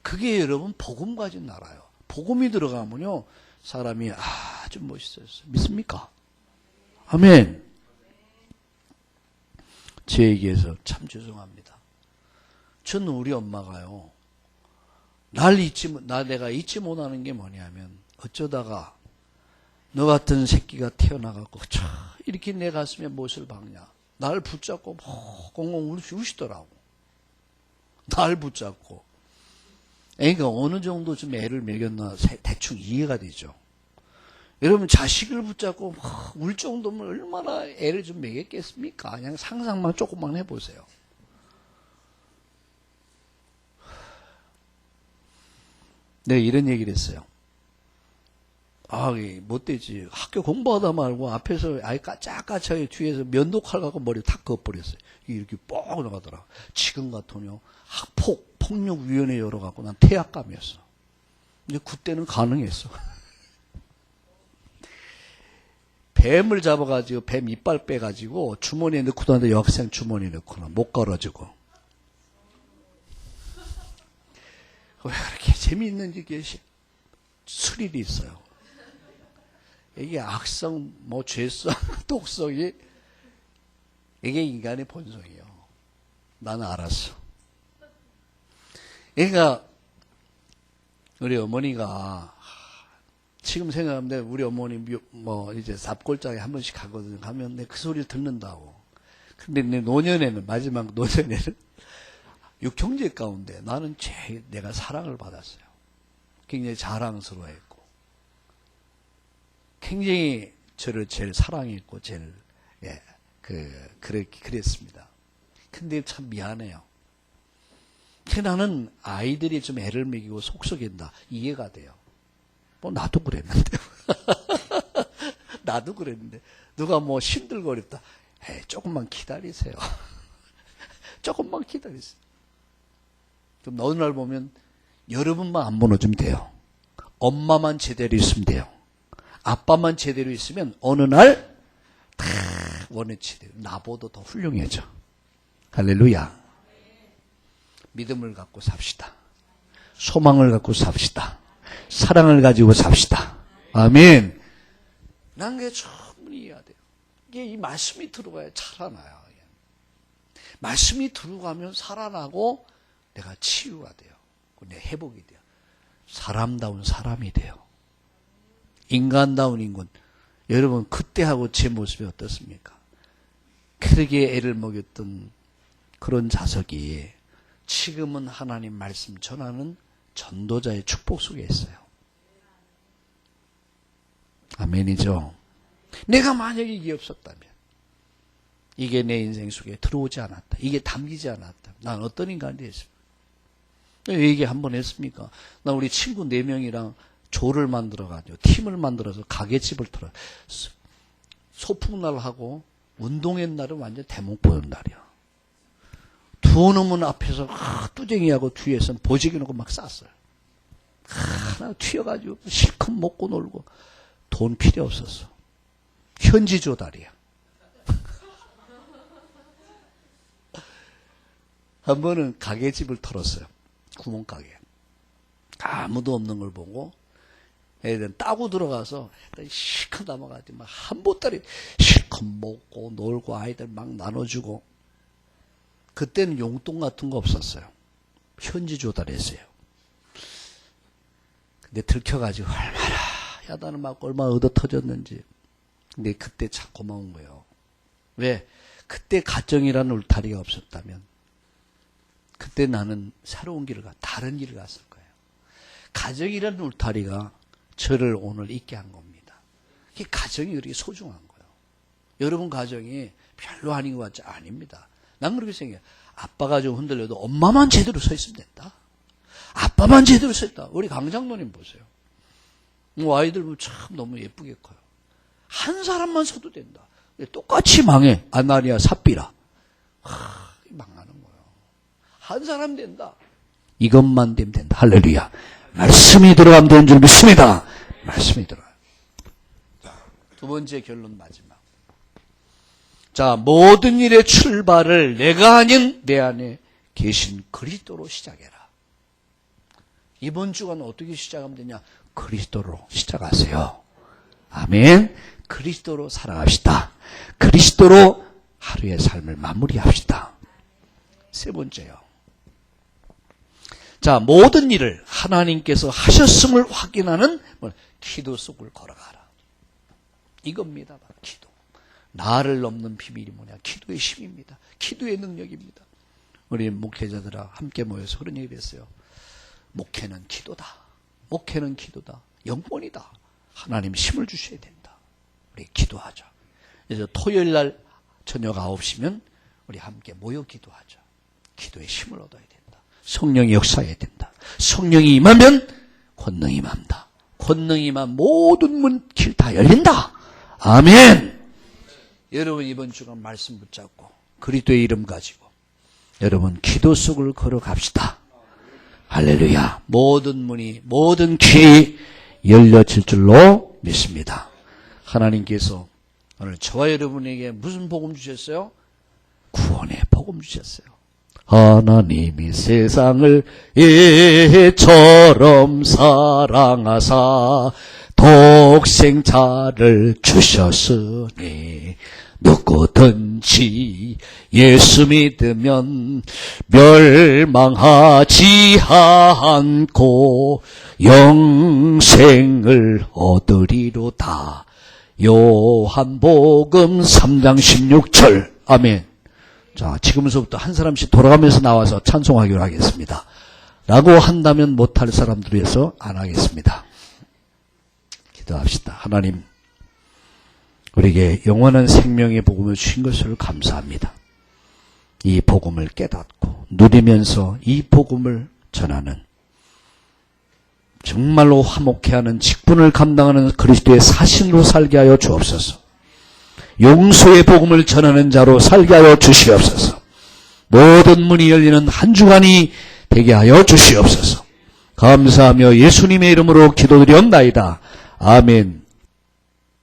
그게 여러분 복음 가진 나라예요. 복음이 들어가면요 사람이 아주 멋있어요. 믿습니까? 아멘. 제 얘기해서 참 죄송합니다. 저는 우리 엄마가요 내가 잊지 못하는 게 뭐냐면 어쩌다가 너 같은 새끼가 태어나갖고 이렇게 내 가슴에 못을 박냐. 날 붙잡고 꽁꽁 우시더라고. 날 붙잡고. 그러니까 어느 정도 좀 애를 먹였나 대충 이해가 되죠. 여러분 자식을 붙잡고 울 정도면 얼마나 애를 좀 먹였겠습니까? 그냥 상상만 조금만 해보세요. 내가 이런 얘기를 했어요. 못되지. 학교 공부하다 말고 앞에서 아예 까짝까짝하게 뒤에서 면도칼 갖고 머리 탁 그어버렸어요. 이렇게 뻑 나가더라. 지금 같으면 폭력위원회 열어갖고 난 태학감이었어. 근데 그때는 가능했어. 뱀을 잡아가지고 뱀 이빨 빼가지고 주머니에 넣고 다니는데 여학생 주머니에 넣거나 못 걸어주고. 왜 그렇게 재미있는지 이게 스릴이 있어요. 이게 악성, 죄성, 독성이 이게 인간의 본성이에요. 나는 알았어. 그러니까 우리 어머니가 지금 생각하면 우리 어머니 이제 삽골장에 한 번씩 가거든요. 가면 내 그 소리를 듣는다고. 근데 내 노년에는 마지막 노년에는 육형제 가운데 나는 제일 내가 사랑을 받았어요. 굉장히 자랑스러워했고 굉장히 저를 제일 사랑했고 제일 그랬습니다. 근데 참 미안해요. 나는 아이들이 좀 애를 먹이고 속썩인다 이해가 돼요. 나도 그랬는데 나도 그랬는데 누가 신들거렸다. 조금만 기다리세요. 조금만 기다리세요. 그럼 어느 날 보면 여러분만 안 무너지면 돼요. 엄마만 제대로 있으면 돼요. 아빠만 제대로 있으면 어느 날 다 원해치대로 나보다 더 훌륭해져. 할렐루야. 믿음을 갖고 삽시다. 소망을 갖고 삽시다. 사랑을 가지고 삽시다. 아멘. 난 그게 충분히 이해가 돼요. 이게 이 말씀이 들어가야 살아나요. 말씀이 들어가면 살아나고 내가 치유가 돼요. 내 회복이 돼요. 사람다운 사람이 돼요. 인간다운 인간. 여러분 그때하고 제 모습이 어떻습니까? 크게 애를 먹였던 그런 자석이 지금은 하나님 말씀 전하는 전도자의 축복 속에 있어요. 아멘이죠. 내가 만약에 이게 없었다면, 이게 내 인생 속에 들어오지 않았다, 이게 담기지 않았다, 난 어떤 인간이 됐습니까? 얘기 한번 했습니까? 나 우리 친구 4명이랑 조를 만들어가지고 팀을 만들어서 가게집을 털어. 소풍날 하고 운동회 날은 완전 대목 보는 날이야. 두 놈은 앞에서 뚜쟁이하고 뒤에서는 보지기 놓고 막 쌌어요. 하나 튀어가지고 실컷 먹고 놀고 돈 필요 없었어. 현지 조달이야. 한 번은 가게집을 털었어요. 구멍가게. 아무도 없는 걸 보고 애들은 따고 들어가서 실컷 남아가지고 막 한 보따리 실컷 먹고 놀고 아이들 막 나눠주고. 그때는 용돈 같은 거 없었어요. 현지 조달했어요. 근데 들켜가지고 얼마나 야단을 맞고 얼마나 얻어 터졌는지. 근데 그때 참 고마운 거예요. 왜? 그때 가정이라는 울타리가 없었다면 그때 나는 새로운 길을 다른 길을 갔을 거예요. 가정이라는 울타리가 저를 오늘 있게 한 겁니다. 이 가정이 그렇게 소중한 거예요. 여러분 가정이 별로 아닌 것 같지? 아닙니다. 난 그렇게 생각해요. 아빠가 좀 흔들려도 엄마만 제대로 서 있으면 된다. 아빠만 제대로 서 있다. 우리 강장로님 보세요. 아이들 참 너무 예쁘게 커요. 한 사람만 서도 된다. 똑같이 망해. 아나니아 삽비라. 망하는 거예요. 한 사람 된다. 이것만 되면 된다. 할렐루야. 말씀이 들어가면 되는 줄 믿습니다. 말씀이 들어가요. 두 번째 결론 마지막. 자, 모든 일의 출발을 내가 아닌 내 안에 계신 그리스도로 시작해라. 이번 주간 어떻게 시작하면 되냐? 그리스도로 시작하세요. 아멘. 그리스도로 살아갑시다. 그리스도로 하루의 삶을 마무리합시다. 세 번째요. 자, 모든 일을 하나님께서 하셨음을 확인하는 기도 속을 걸어가라. 이겁니다. 바로 기도. 나를 넘는 비밀이 뭐냐? 기도의 힘입니다. 기도의 능력입니다. 우리 목회자들과 함께 모여서 그런 얘기를 했어요. 목회는 기도다. 목회는 기도다. 영혼이다. 하나님 힘을 주셔야 된다. 우리 기도하자. 그래서 토요일 날 저녁 9시면 우리 함께 모여 기도하자. 기도의 힘을 얻어야 된다. 성령이 역사해야 된다. 성령이 임하면 권능이 임한다. 권능이 임하면 모든 문 길 다 열린다. 아멘. 여러분 이번 주간 말씀 붙잡고 그리스도의 이름 가지고 여러분 기도 속을 걸어갑시다. 할렐루야. 모든 문이 모든 길이 열려질 줄로 믿습니다. 하나님께서 오늘 저와 여러분에게 무슨 복음 주셨어요? 구원의 복음 주셨어요. 하나님이 세상을 예처럼 사랑하사 독생자를 주셨으니 누구든지 예수 믿으면 멸망하지 않고 영생을 얻으리로다. 요한복음 3장 16절. 아멘. 자, 지금부터 한 사람씩 돌아가면서 나와서 찬송하기로 하겠습니다. 라고 한다면 못할 사람들 위해서 안 하겠습니다. 기도합시다. 하나님, 우리에게 영원한 생명의 복음을 주신 것을 감사합니다. 이 복음을 깨닫고 누리면서 이 복음을 전하는 정말로 화목해하는 직분을 감당하는 그리스도의 사신으로 살게 하여 주옵소서. 용서의 복음을 전하는 자로 살게 하여 주시옵소서. 모든 문이 열리는 한 주간이 되게 하여 주시옵소서. 감사하며 예수님의 이름으로 기도드리옵나이다. 아멘.